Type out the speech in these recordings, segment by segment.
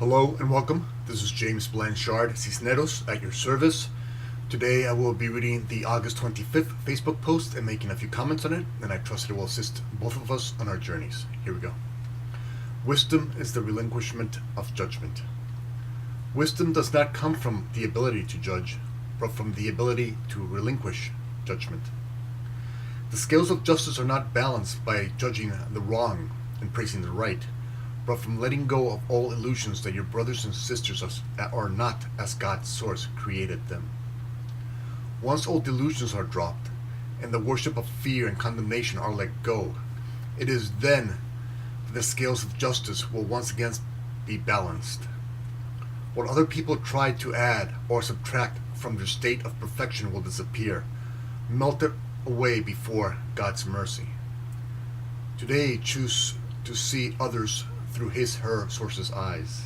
Hello and welcome. This is James Blanchard, Cisneros, at your service. Today I will be reading the August 25th Facebook post and making a few comments on it, and I trust it will assist both of us on our journeys. Here we go. Wisdom is the relinquishment of judgment. Wisdom does not come from the ability to judge, but from the ability to relinquish judgment. The scales of justice are not balanced by judging the wrong and praising the right, but from letting go of all illusions that your brothers and sisters are not as God's source created them. Once all delusions are dropped, and the worship of fear and condemnation are let go, it is then that the scales of justice will once again be balanced. What other people try to add or subtract from their state of perfection will disappear, melted away before God's mercy. Today, choose to see others through his/her source's eyes.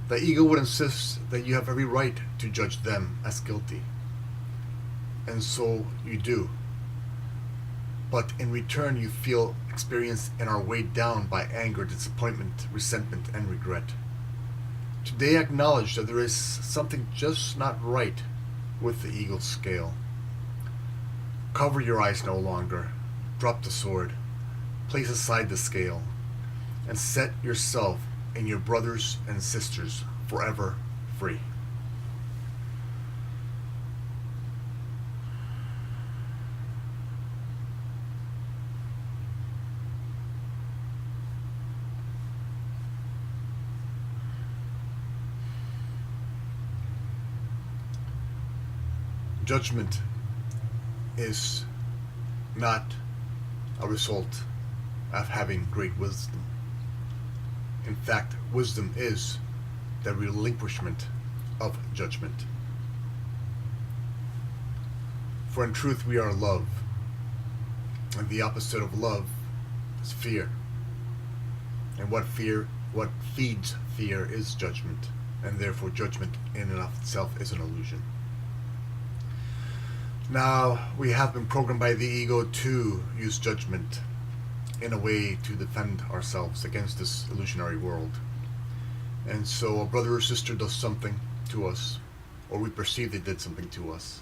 The ego would insist that you have every right to judge them as guilty. And so you do. But in return you feel, experience, and are weighed down by anger, disappointment, resentment, and regret. Today acknowledge that there is something just not right with the ego's scale. Cover your eyes no longer. Drop the sword. Place aside the scale. And set yourself and your brothers and sisters forever free. Judgment is not a result of having great wisdom. In fact, wisdom is the relinquishment of judgment. For in truth we are love, and the opposite of love is fear. And what feeds fear is judgment, and therefore judgment in and of itself is an illusion. Now, we have been programmed by the ego to use judgment in a way to defend ourselves against this illusionary world. And so a brother or sister does something to us, or we perceive they did something to us,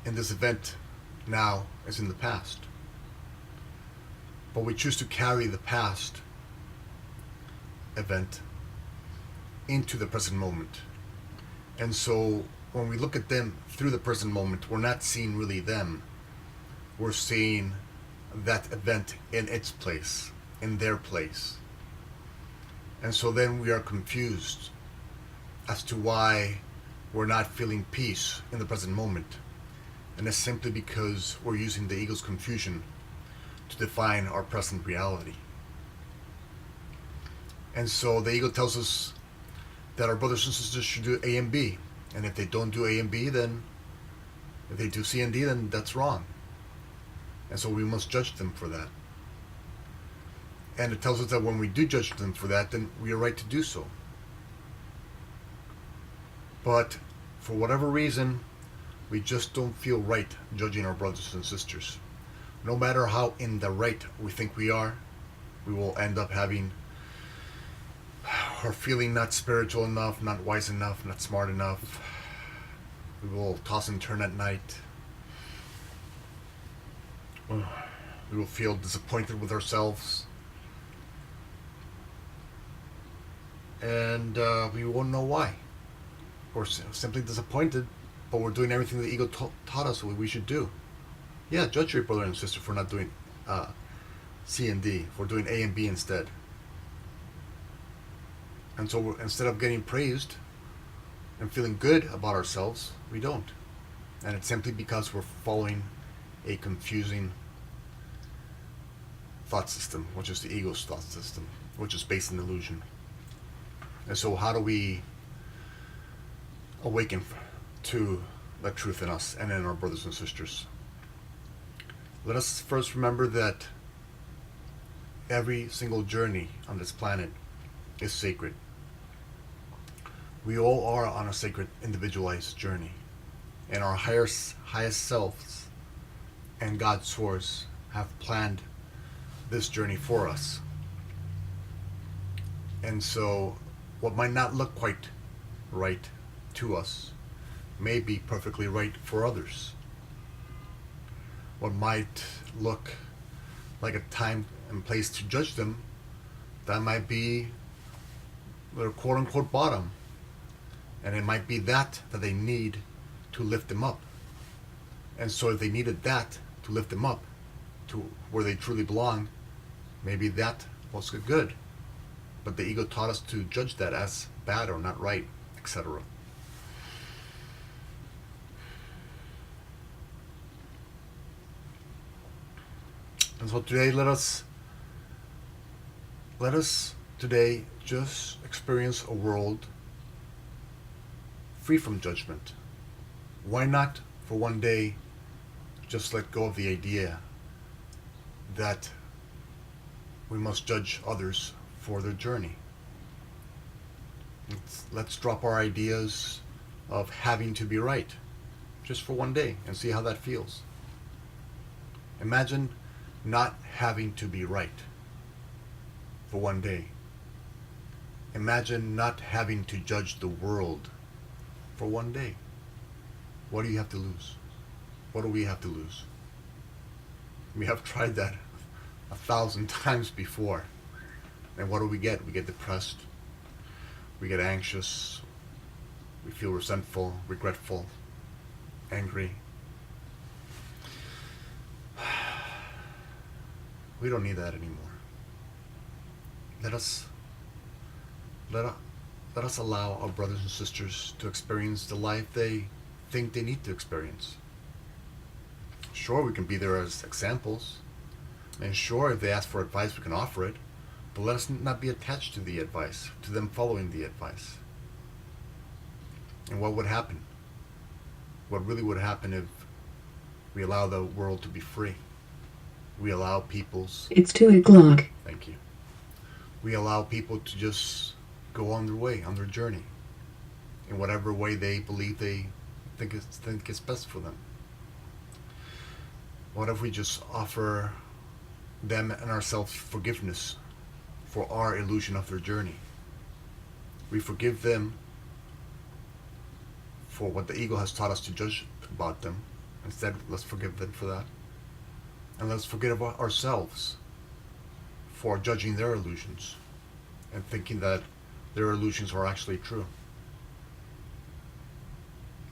and this event now is in the past. But we choose to carry the past event into the present moment. And so when we look at them through the present moment, we're not seeing really them. We're seeing that event in its place, in their place. And so then we are confused as to why we're not feeling peace in the present moment. And it's simply because we're using the ego's confusion to define our present reality. And so the ego tells us that our brothers and sisters should do A and B. And if they don't do A and B, then if they do C and D, then that's wrong. And so we must judge them for that. And it tells us that when we do judge them for that, then we are right to do so. But for whatever reason, we just don't feel right judging our brothers and sisters. No matter how in the right we think we are, we will end up having or feeling not spiritual enough, not wise enough, not smart enough. We will toss and turn at night. We will feel disappointed with ourselves. And we won't know why. We're simply disappointed, but we're doing everything the ego taught us what we should do. Yeah, judge your brother and sister for not doing C and D, for doing A and B instead. And so instead of getting praised and feeling good about ourselves, we don't. And it's simply because we're following a confusing thought system, which is the ego's thought system, which is based in illusion. And so how do we awaken to the truth in us and in our brothers and sisters? Let us first remember that every single journey on this planet is sacred. We all are on a sacred, individualized journey, and our highest selves and God's source have planned this journey for us. And so what might not look quite right to us may be perfectly right for others. What might look like a time and place to judge them, that might be their quote unquote bottom. And it might be that they need to lift them up. And so if they needed that to lift them up to where they truly belong, maybe that was good. But the ego taught us to judge that as bad or not right, etc. And so today let us today just experience a world free from judgment. Why not for one day just let go of the idea that we must judge others for their journey? Let's drop our ideas of having to be right just for one day and see how that feels. Imagine not having to be right for one day. Imagine not having to judge the world for one day. What do you have to lose? What do we have to lose? We have tried that 1,000 times before. And what do? We get depressed. We get anxious. We feel resentful, regretful, angry. We don't need that anymore. Let us allow our brothers and sisters to experience the life they think they need to experience. Sure, we can be there as examples. And sure, if they ask for advice, we can offer it. But let us not be attached to the advice, to them following the advice. And what would happen? What really would happen if we allow the world to be free? We allow people's... It's 2 o'clock. Thank you. We allow people to just go on their way, on their journey, in whatever way they believe they think it's best for them. What if we just offer them and ourselves forgiveness for our illusion of their journey? We forgive them for what the ego has taught us to judge about them. Instead, let's forgive them for that. And let's forgive ourselves for judging their illusions and thinking that their illusions are actually true.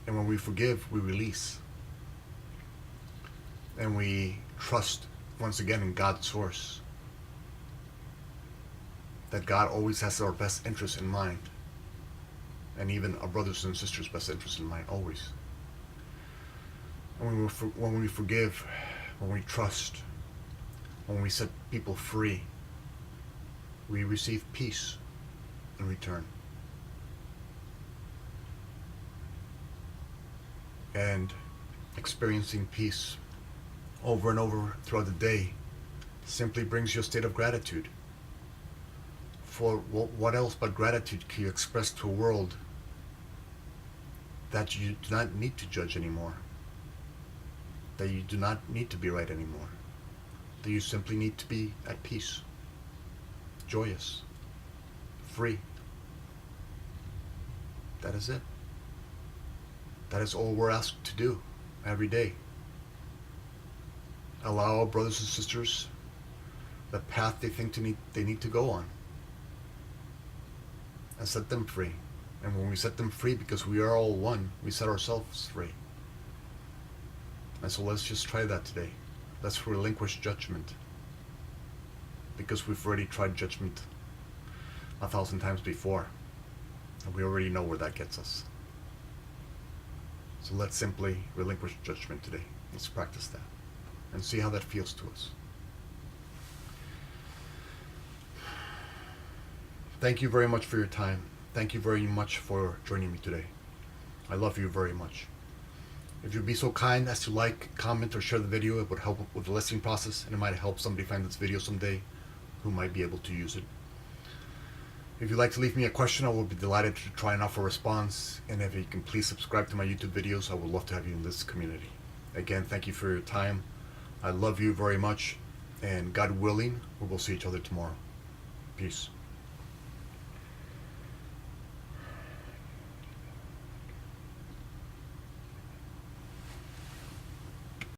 And when we forgive, we release. And we trust, once again, in God's source. That God always has our best interest in mind. And even our brothers and sisters' best interest in mind, always. And when we forgive, when we trust, when we set people free, we receive peace in return. And experiencing peace over and over throughout the day simply brings you a state of gratitude. For what else but gratitude can you express to a world that you do not need to judge anymore? That you do not need to be right anymore? That you simply need to be at peace, joyous, free. That is it. That is all we're asked to do every day. Allow our brothers and sisters the path they think they need to go on. And set them free. And when we set them free, because we are all one, we set ourselves free. And so let's just try that today. Let's relinquish judgment. Because we've already tried judgment 1,000 times before. And we already know where that gets us. So let's simply relinquish judgment today. Let's practice that. And see how that feels to us. Thank you very much for your time. Thank you very much for joining me today. I love you very much. If you'd be so kind as to like, comment, or share the video, it would help with the listening process, and it might help somebody find this video someday who might be able to use it. If you'd like to leave me a question, I will be delighted to try and offer a response. And if you can please subscribe to my YouTube videos, I would love to have you in this community. Again, thank you for your time. I love you very much, and God willing, we will see each other tomorrow. Peace.